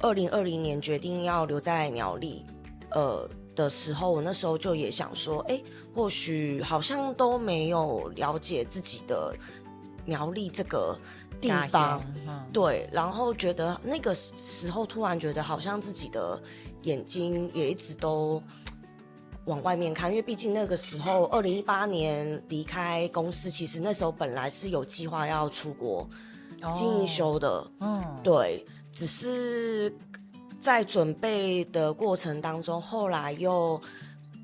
2020年决定要留在苗栗，的时候，我那时候就也想说，或许好像都没有了解自己的苗栗这个地方，对，然后觉得那个时候突然觉得好像自己的眼睛也一直都往外面看，因为毕竟那个时候2018年离开公司，其实那时候本来是有计划要出国进修的，对，只是在准备的过程当中，后来又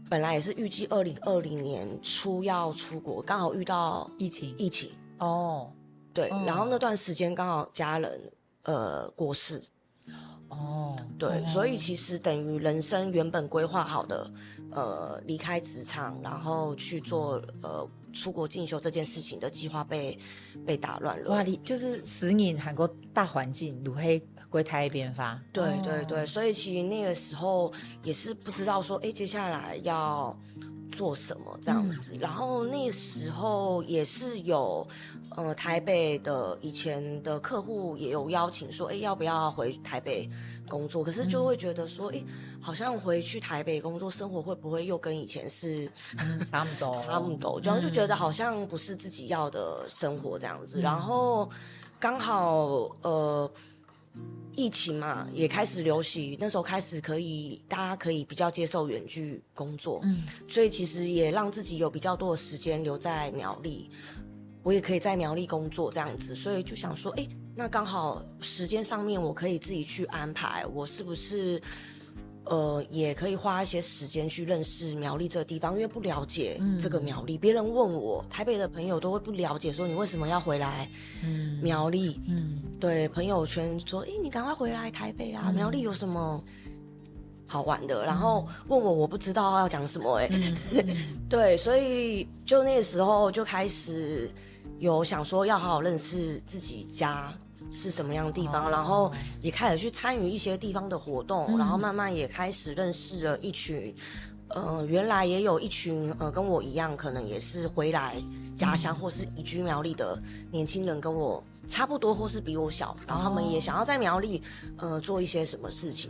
本来也是预计2020年初要出国，刚好遇到疫情对，然后那段时间刚好家人过世，对，所以其实等于人生原本规划好的离开职场，然后去做出国进修这件事情的计划被打乱了。哇，你就是适应韩国大环境，如黑归台变化。对对对，所以其实那个时候也是不知道说，接下来要做什么这样子。然后那时候也是有台北的以前的客户也有邀请说，要不要回台北工作？可是就会觉得说，好像回去台北工作生活会不会又跟以前是差不多，这样就觉得好像不是自己要的生活这样子。然后刚好疫情嘛也开始流行，那时候开始大家可以比较接受远距工作，所以其实也让自己有比较多的时间留在苗栗，我也可以在苗栗工作这样子，所以就想说，那刚好时间上面我可以自己去安排，我是不是也可以花一些时间去认识苗栗这个地方，因为不了解这个苗栗，别人问我，台北的朋友都会不了解，说你为什么要回来苗栗？对，朋友圈说，你赶快回来台北啊，苗栗有什么好玩的？然后问我不知道要讲什么，对，所以就那个时候就开始有想说要好好认识自己家是什么样的地方，然后也开始去参与一些地方的活动，然后慢慢也开始认识了一群原来也有一群跟我一样可能也是回来家乡或是移居苗栗的年轻人，跟我差不多或是比我小，然后他们也想要在苗栗做一些什么事情